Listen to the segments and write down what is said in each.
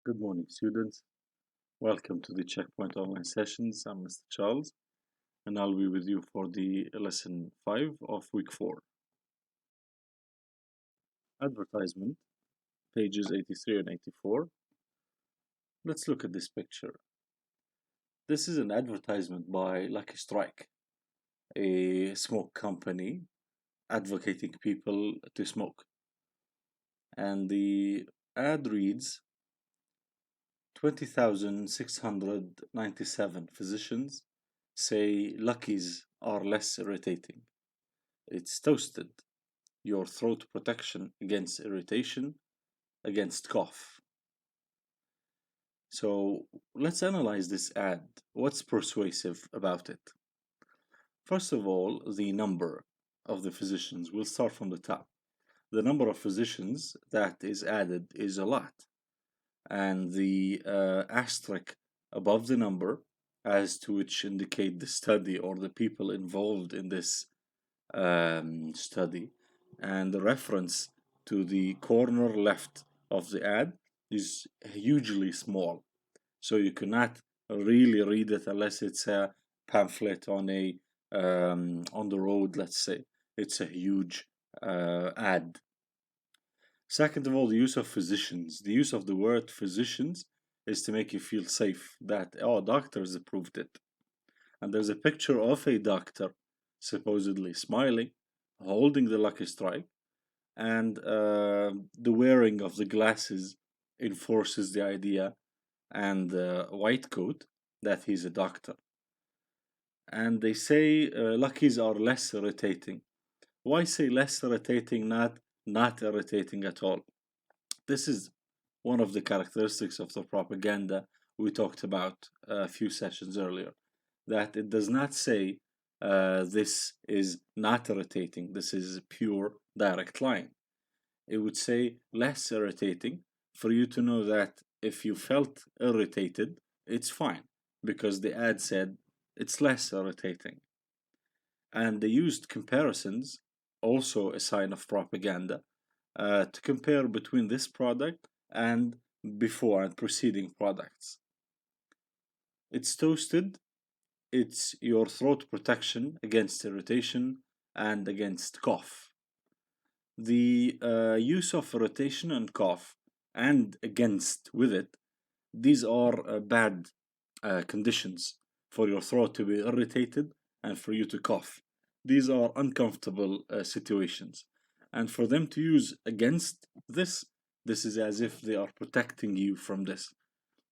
Good morning, students. Welcome to the Checkpoint Online Sessions. I'm Mr. Charles, and I'll be with you for the lesson 5 of week 4. Advertisement, pages 83 and 84. Let's look at this picture. This is an advertisement by Lucky Strike, a smoke company advocating people to smoke. And the ad reads 20,697 physicians say Luckies are less irritating. It's toasted, your throat protection against irritation, against cough. So let's analyze this ad. What's persuasive about it? First of all, the number of the physicians. We'll start from the top. The number of physicians that is added is a lot. And the asterisk above the number, as to which indicate the study or the people involved in this study, and the reference to the corner left of the ad is hugely small, so you cannot really read it unless it's a pamphlet on the road. Let's say it's a huge ad. Second of all, the use of physicians. The use of the word physicians is to make you feel safe, that doctors approved it. And there's a picture of a doctor supposedly smiling, holding the Lucky Strike, and the wearing of the glasses enforces the idea, and the white coat, that he's a doctor. And they say Luckies are less irritating. Why say less irritating, not irritating at all? This is one of the characteristics of the propaganda we talked about a few sessions earlier, that it does not say this is not irritating, this is a pure direct line. It would say less irritating for you to know that if you felt irritated, it's fine, because the ad said it's less irritating. And they used comparisons, also a sign of propaganda, to compare between this product and before and preceding products. It's toasted, it's your throat protection against irritation and against cough. The use of irritation and cough and against with it, these are bad conditions for your throat to be irritated and for you to cough. These are uncomfortable situations. And for them to use against this is as if they are protecting you from this.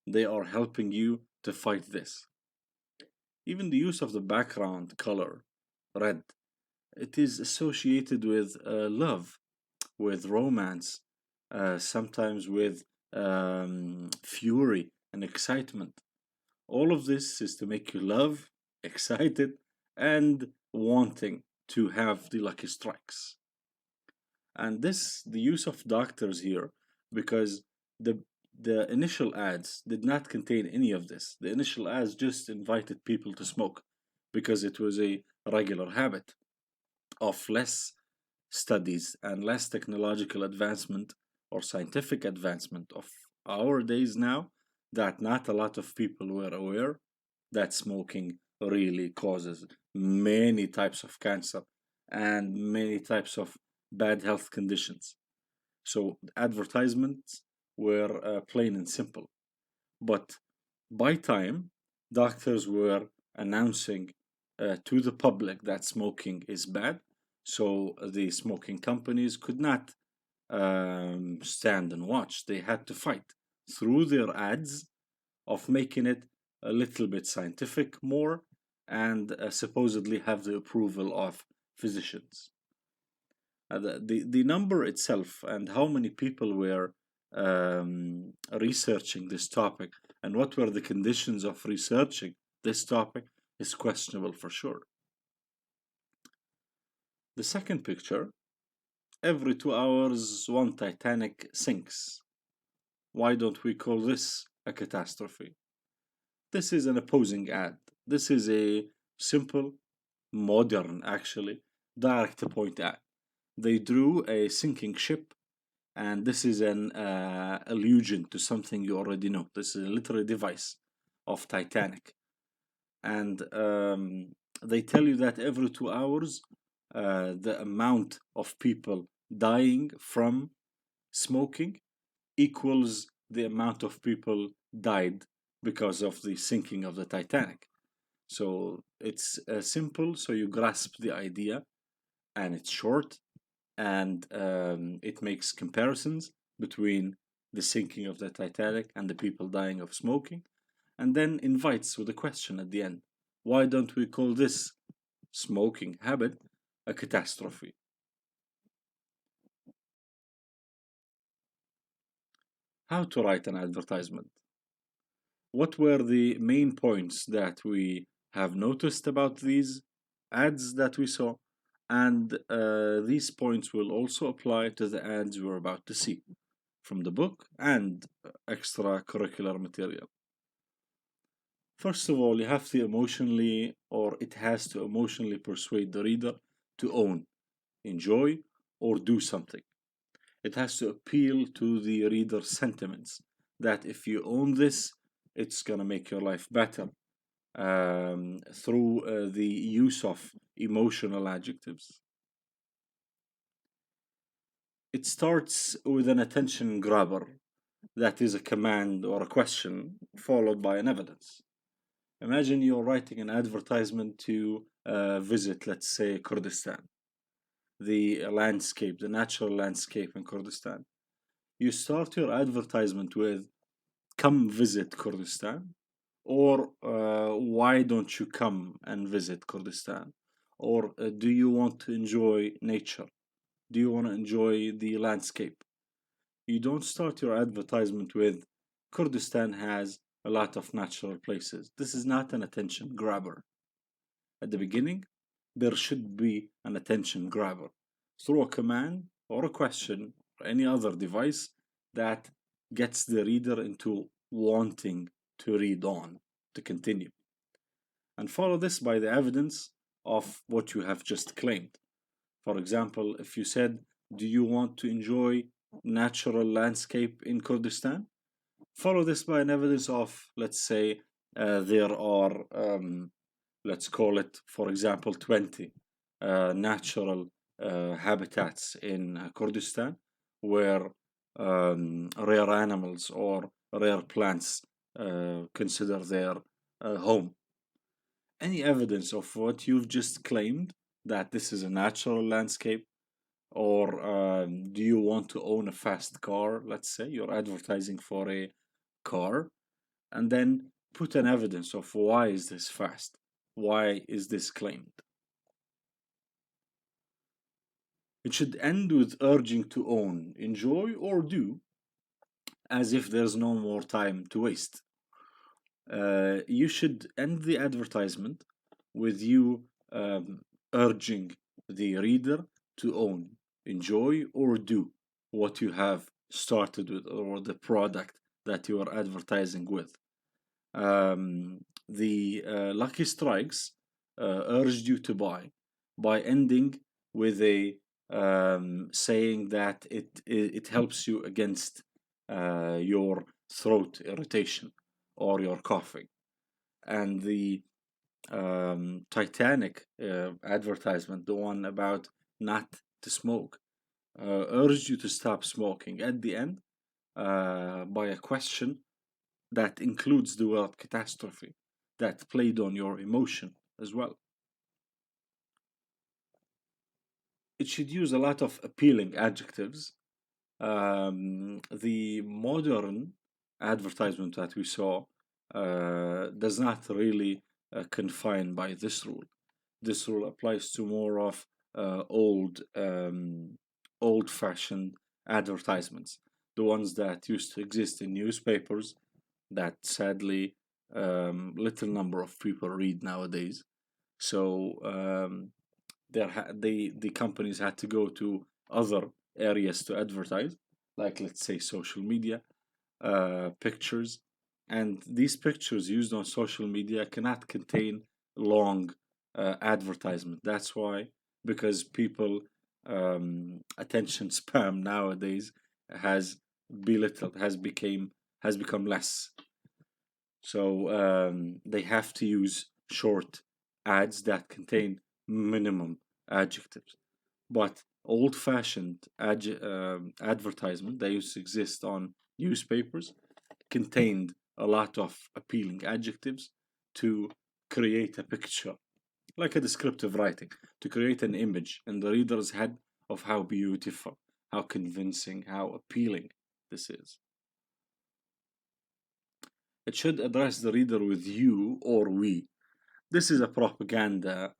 They are helping you to fight this. Even the use of the background color, red, it is associated with love, with romance, sometimes with fury and excitement. All of this is to make you love, excited, and wanting to have the Lucky Strikes. And this, the use of doctors here, because the initial ads did not contain any of this. The initial ads just invited people to smoke because it was a regular habit of less studies and less technological advancement or scientific advancement of our days now, that not a lot of people were aware that smoking really causes many types of cancer and many types of bad health conditions. So advertisements were plain and simple. But by time, doctors were announcing to the public that smoking is bad, so the smoking companies could not stand and watch. They had to fight through their ads of making it a little bit scientific more, and supposedly have the approval of physicians. The number itself and how many people were researching this topic and what were the conditions of researching this topic is questionable for sure. The second picture, every 2 hours one Titanic sinks. Why don't we call this a catastrophe? This is an opposing ad. This is a simple, modern, actually, direct to point ad. They drew a sinking ship and this is an allusion to something you already know. This is a literary device of Titanic, and they tell you that every 2 hours, the amount of people dying from smoking equals the amount of people died because of the sinking of the Titanic. So it's simple, so you grasp the idea, and it's short, and it makes comparisons between the sinking of the Titanic and the people dying of smoking, and then invites with a question at the end. Why don't we call this smoking habit a catastrophe? How to write an advertisement? What were the main points that we have noticed about these ads that we saw? And these points will also apply to the ads we're about to see from the book and extracurricular material. First of all, you have to emotionally, or it has to emotionally persuade the reader to own, enjoy, or do something. It has to appeal to the reader's sentiments that if you own this, it's going to make your life better through the use of emotional adjectives. It starts with an attention grabber, that is a command or a question followed by an evidence. Imagine you're writing an advertisement to visit, let's say, Kurdistan, the landscape, the natural landscape in Kurdistan. You start your advertisement with, come visit Kurdistan, or why don't you come and visit Kurdistan, or do you want to enjoy nature? Do you want to enjoy the landscape? You don't start your advertisement with, Kurdistan has a lot of natural places. This is not an attention grabber. At the beginning, there should be an attention grabber through a command or a question or any other device that gets the reader into wanting to read on, to continue. And follow this by the evidence of what you have just claimed. For example, if you said, do you want to enjoy natural landscape in Kurdistan? Follow this by an evidence of, let's say, there are, let's call it, for example, 20 natural habitats in Kurdistan where rare animals or rare plants consider their home. Any evidence of what you've just claimed, that this is a natural landscape, or do you want to own a fast car? Let's say you're advertising for a car, and then put an evidence of why is this fast, why is this claimed. It should end with urging to own, enjoy, or do, as if there's no more time to waste. You should end the advertisement with you urging the reader to own, enjoy, or do what you have started with, or the product that you are advertising with. The Lucky Strikes urged you to buy by ending with a saying that it helps you against your throat irritation or your coughing. And the Titanic advertisement, the one about not to smoke, urged you to stop smoking at the end by a question that includes the word catastrophe, that played on your emotion as well. It should use a lot of appealing adjectives. The modern advertisement that we saw does not really confine by this rule. This rule applies to more of old-fashioned advertisements, the ones that used to exist in newspapers that sadly little number of people read nowadays. So the companies had to go to other areas to advertise, like let's say social media, pictures, and these pictures used on social media cannot contain long advertisement. That's why, because people attention spam nowadays has belittled, has become less. So they have to use short ads that contain minimum adjectives. But old-fashioned advertisement that used to exist on newspapers contained a lot of appealing adjectives to create a picture, like a descriptive writing, to create an image in the reader's head of how beautiful, how convincing, how appealing this is. It should address the reader with you or we. This is a propaganda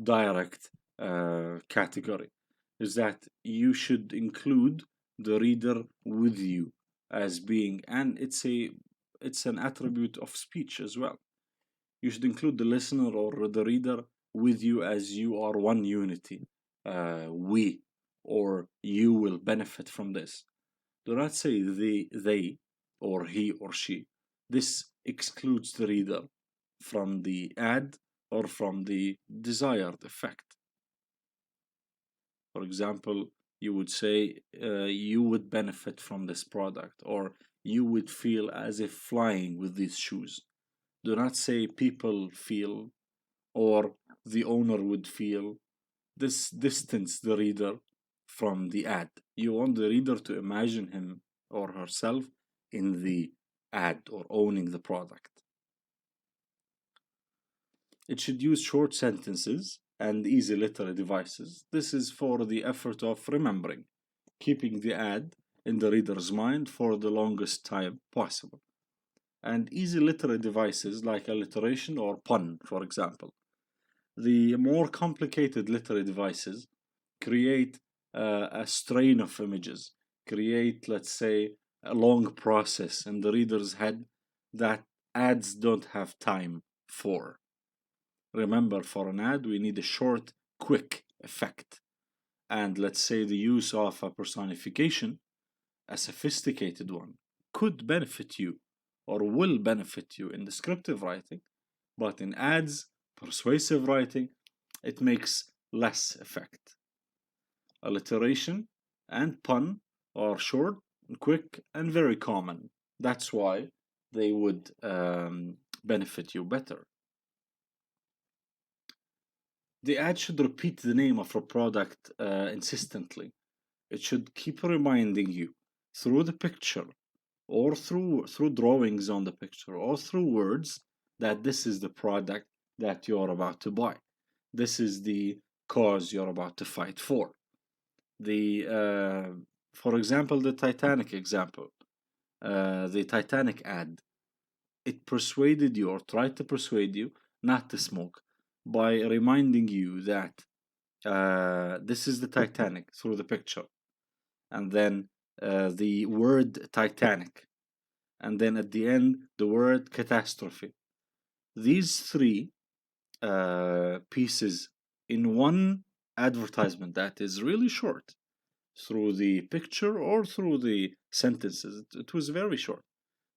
direct category, is that you should include the reader with you as being, and it's an attribute of speech as well. You should include the listener or the reader with you as you are one unity. We or you will benefit from this. Do not say they or he or she. This excludes the reader from the ad or from the desired effect. For example, you would say you would benefit from this product, or you would feel as if flying with these shoes. Do not say people feel or the owner would feel. This distance the reader from the ad. You want the reader to imagine him or herself in the ad or owning the product. It should use short sentences and easy literary devices. This is for the effort of remembering, keeping the ad in the reader's mind for the longest time possible. And easy literary devices like alliteration or pun, for example. The more complicated literary devices create a strain of images, create, let's say, a long process in the reader's head that ads don't have time for. Remember, for an ad, we need a short, quick effect. And let's say the use of a personification, a sophisticated one, could benefit you or will benefit you in descriptive writing, but in ads, persuasive writing, it makes less effect. Alliteration and pun are short, quick, and very common. That's why they would benefit you better. The ad should repeat the name of a product insistently. It should keep reminding you through the picture or through drawings on the picture or through words that this is the product that you're about to buy. This is the cause you're about to fight for. For example, the Titanic example, the Titanic ad, it persuaded you or tried to persuade you not to smoke by reminding you that this is the Titanic through the picture, and then the word Titanic, and then at the end the word catastrophe. These three pieces in one advertisement that is really short through the picture or through the sentences. It was very short.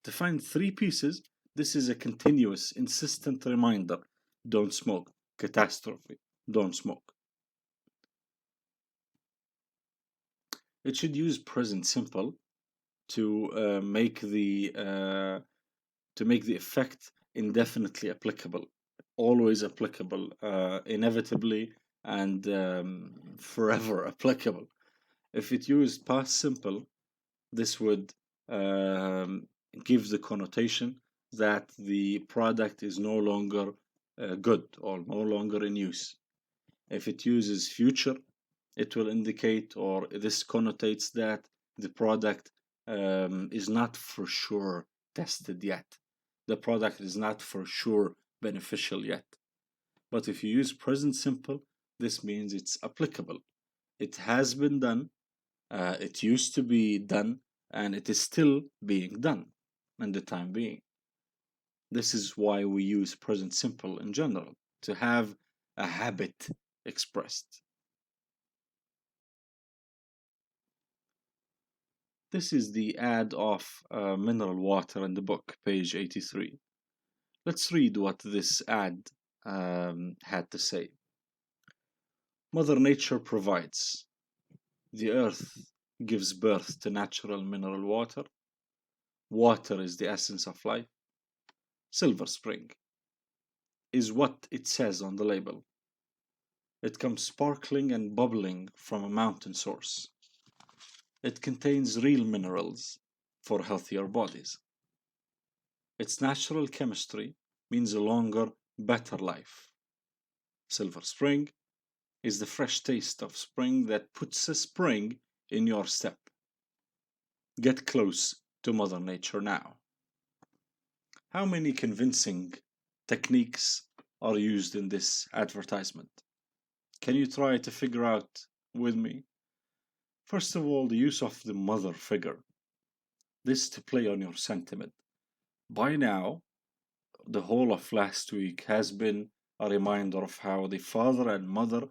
To find three pieces, this is a continuous, insistent reminder. Don't smoke. Catastrophe. Don't smoke. It should use present simple to make the effect indefinitely applicable, always applicable, inevitably and forever applicable. If it used past simple, this would give the connotation that the product is no longer good or no longer in use. If it uses future, it will indicate or this connotates that the product is not for sure tested yet. The product is not for sure beneficial yet. But if you use present simple, this means it's applicable. It has been done, it used to be done, and it is still being done in the time being. This is why we use present simple in general, to have a habit expressed. This is the ad of mineral water in the book, page 83. Let's read what this ad had to say. Mother Nature provides. The earth gives birth to natural mineral water. Water is the essence of life. Silver Spring is what it says on the label. It comes sparkling and bubbling from a mountain source. It contains real minerals for healthier bodies. Its natural chemistry means a longer, better life. Silver Spring is the fresh taste of spring that puts a spring in your step. Get close to Mother Nature now. How many convincing techniques are used in this advertisement? Can you try to figure out with me? First of all, the use of the mother figure. This to play on your sentiment. By now, the whole of last week has been a reminder of how the father and mother,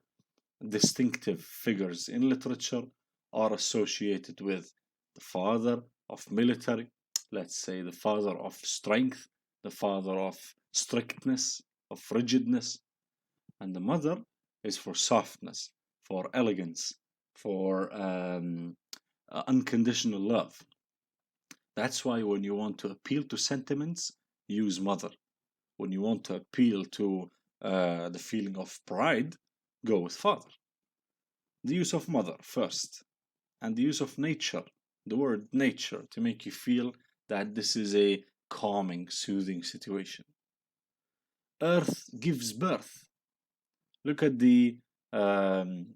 distinctive figures in literature, are associated with the father of military, let's say the father of strength, the father of strictness, of rigidness, and the mother is for softness, for elegance, for unconditional love. That's why when you want to appeal to sentiments, use mother. When you want to appeal to the feeling of pride, go with father. The use of mother first, and the use of nature, the word nature, to make you feel that this is a calming, soothing situation. Earth gives birth. Look at the um,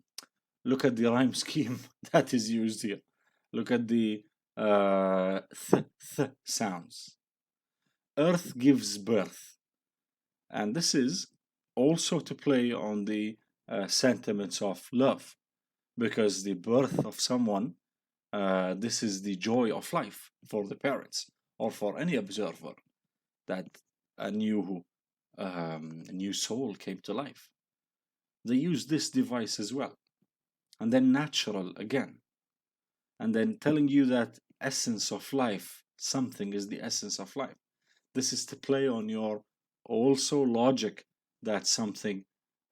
look at the rhyme scheme that is used here. Look at the th sounds. Earth gives birth, and this is also to play on the sentiments of love, because the birth of someone, this is the joy of life for the parents or for any observer, that a new soul came to life. They use this device as well, and then natural again, and then telling you that essence of life, something is the essence of life. This is to play on your also logic that something,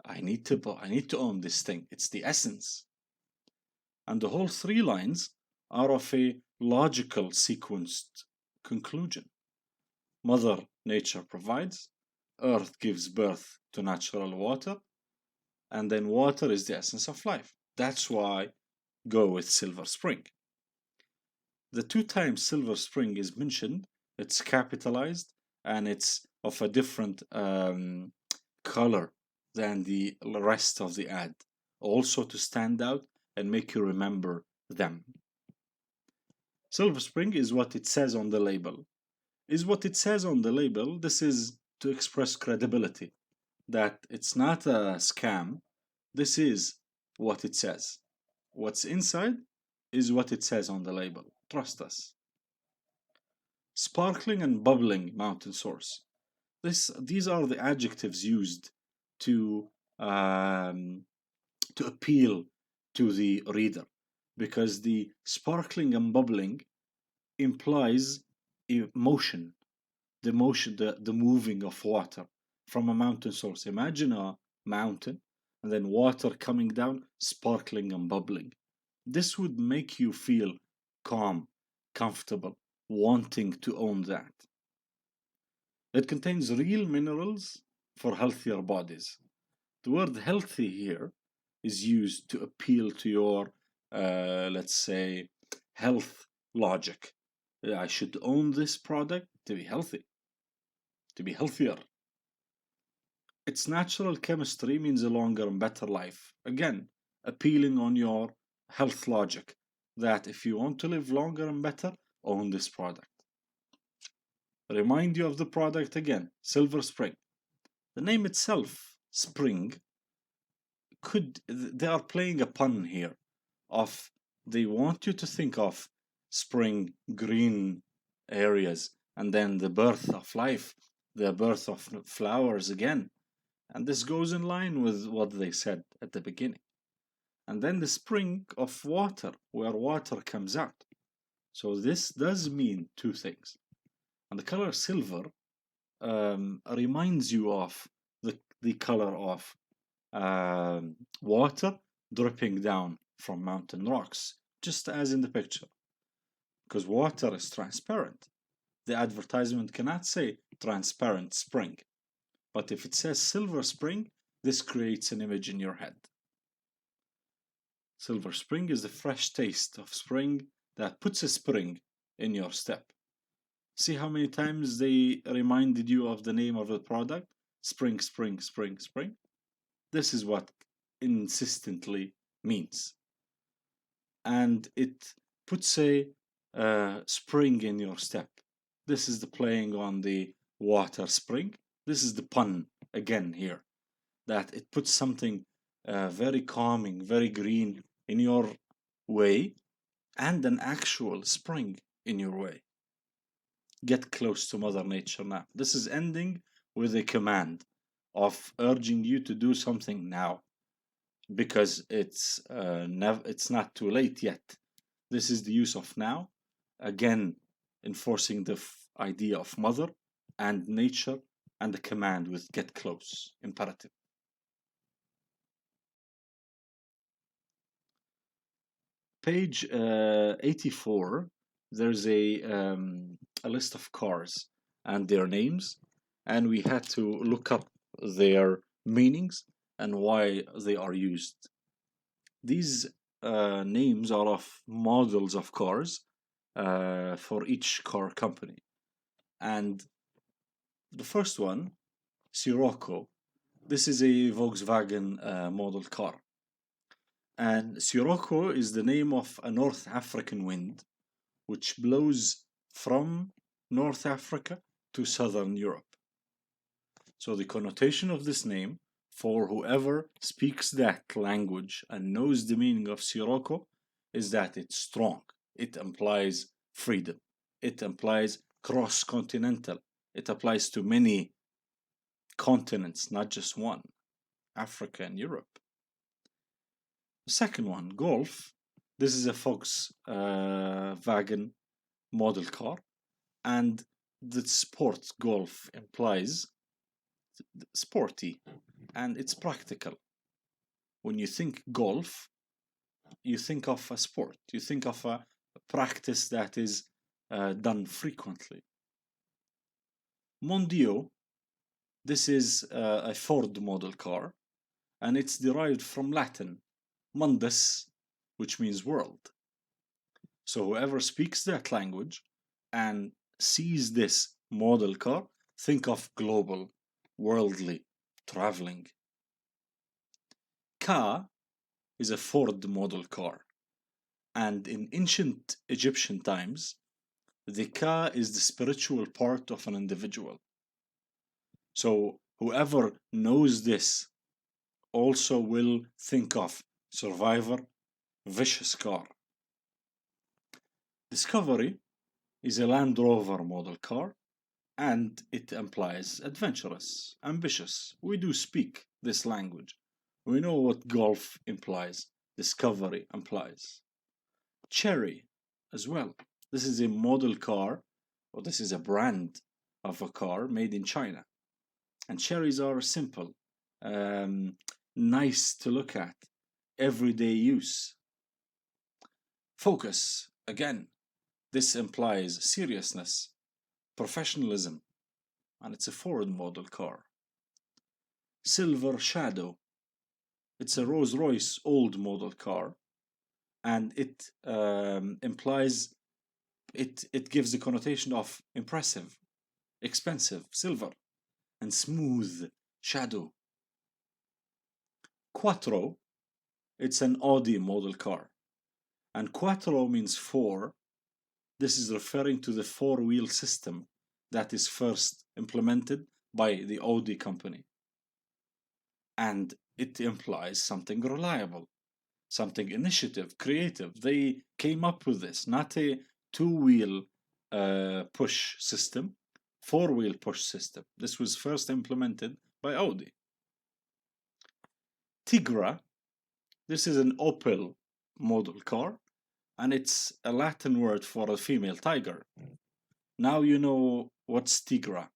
I need to own this thing. It's the essence. And the whole three lines are of a logical sequenced conclusion. Mother Nature provides, Earth gives birth to natural water, and then water is the essence of life. That's why go with Silver Spring. The two times Silver Spring is mentioned, it's capitalized, and it's of a different color than the rest of the ad, also to stand out and make you remember them. Silver Spring is what it says on the label. Is what it says on the label. This is to express credibility, that it's not a scam. This is what it says. What's inside is what it says on the label. Trust us. Sparkling and bubbling mountain source. These are the adjectives used to appeal to the reader, because the sparkling and bubbling implies motion, the moving of water from a mountain source. Imagine a mountain and then water coming down, sparkling and bubbling. This would make you feel calm, comfortable, wanting to own that. It contains real minerals for healthier bodies. The word healthy here is used to appeal to your, let's say, health logic. I should own this product to be healthy, to be healthier. Its natural chemistry means a longer and better life. Again, appealing on your health logic, that if you want to live longer and better, own this product. Remind you of the product again, Silver Spring. The name itself, Spring, they are playing a pun here of, they want you to think of spring, green areas, and then the birth of life, the birth of flowers again. And this goes in line with what they said at the beginning. And then the spring of water, where water comes out. So this does mean two things. And the color silver reminds you of the color of water dripping down from mountain rocks just as in the picture, because water is transparent. The advertisement cannot say transparent spring, but if it says Silver Spring, this creates an image in your head. Silver Spring is the fresh taste of spring that puts a spring in your step. See how many times they reminded you of the name of the product? Spring, spring, spring, spring. This is what insistently means. And it puts a spring in your step. This is the playing on the water spring. This is the pun again here, that it puts something very calming, very green in your way, and an actual spring in your way. Get close to Mother Nature now. This is ending with a command of urging you to do something now, because it's not too late yet. This is the use of now, again enforcing the idea of mother and nature, and the command with get close, imperative. Page 84, there's a list of cars and their names, and we had to look up their meanings and why they are used. These names are of models of cars for each car company. And the first one, Sirocco, this is a Volkswagen model car. And Sirocco is the name of a North African wind which blows from North Africa to Southern Europe. So the connotation of this name for whoever speaks that language and knows the meaning of Sirocco is that it's strong. It implies freedom. It implies cross-continental. It applies to many continents, not just one, Africa and Europe. The second one, Golf. This is a Volkswagen model car, and the sport Golf implies sporty, and it's practical. When you think golf, you think of a sport, you think of a practice that is done frequently. Mondio, this is a Ford model car, and it's derived from Latin, mundus, which means world. So whoever speaks that language and sees this model car, think of global, worldly, traveling. Ka is a Ford model car, and in ancient Egyptian times, the Ka is the spiritual part of an individual. So whoever knows this also will think of Survivor, vicious car. Discovery is a Land Rover model car, and it implies adventurous, ambitious. We do speak this language. We know what golf implies, discovery implies. Chery as well. This is a model car, or this is a brand of a car made in China. And cherries are simple, nice to look at, everyday use. Focus, again, this implies seriousness, professionalism, and it's a Ford model car. Silver Shadow, it's a Rolls-Royce old model car, and it implies, it gives the connotation of impressive, expensive, silver, and smooth, shadow. Quattro, it's an Audi model car, and quattro means four. This is referring to the four-wheel system that is first implemented by the Audi company. And it implies something reliable, something initiative, creative. They came up with this, not a two-wheel push system, four-wheel push system. This was first implemented by Audi. Tigra, this is an Opel model car, and it's a Latin word for a female tiger. Now you know what's Tigra.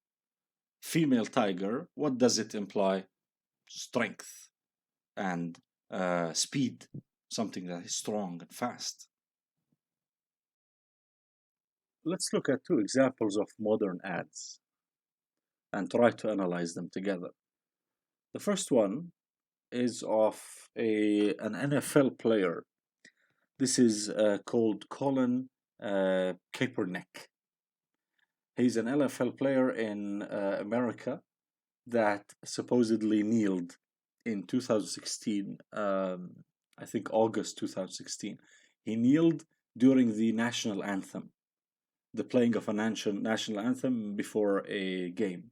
Female tiger, what does it imply? Strength and speed, something that is strong and fast. let's look at two examples of modern ads and try to analyze them together. The first one is of an NFL player. This is called Colin Kaepernick. He's an NFL player in America that supposedly kneeled in 2016, I think August 2016. He kneeled during the national anthem, the playing of a national anthem before a game.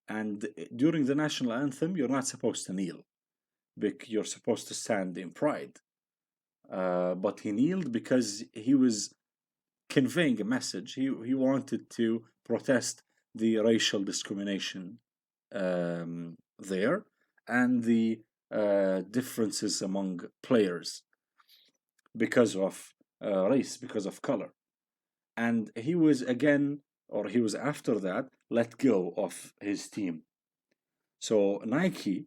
And during the national anthem, you're not supposed to kneel, you're supposed to stand in pride. But he kneeled because he was conveying a message. He wanted to protest the racial discrimination there and the differences among players because of race, because of color. And he was again, or he was after that, let go of his team. So Nike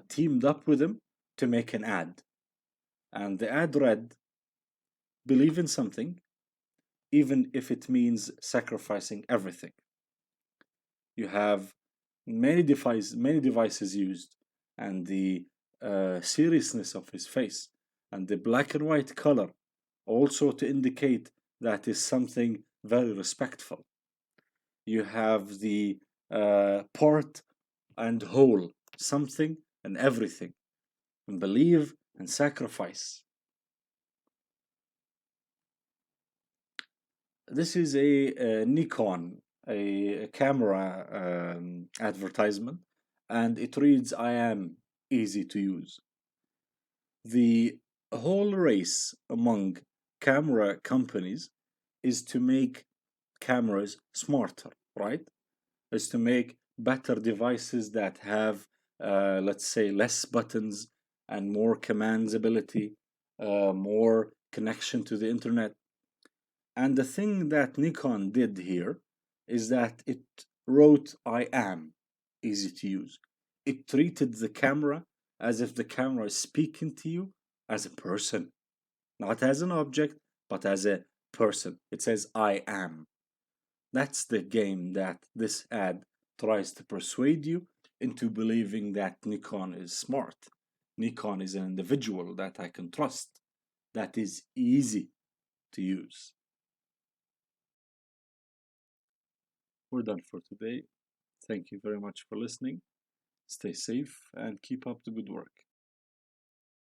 teamed up with him to make an ad. And the ad read, believe in something, even if it means sacrificing everything. You have many devices used, and the seriousness of his face, and the black and white color, also to indicate that is something very respectful. You have the part and whole, something and everything, and believe and sacrifice. This is a Nikon, a camera advertisement, and it reads, I am easy to use. The whole race among camera companies is to make cameras smarter, right? Is to make better devices that have, let's say, less buttons and more commands ability, more connection to the internet. And the thing that Nikon did here is that it wrote, I am easy to use. It treated the camera as if the camera is speaking to you as a person, not as an object, but as a person. It says, I am. That's the game that this ad tries to persuade you into believing that Nikon is smart. Nikon is an individual that I can trust, that is easy to use. We're done for today. Thank you very much for listening. Stay safe and keep up the good work.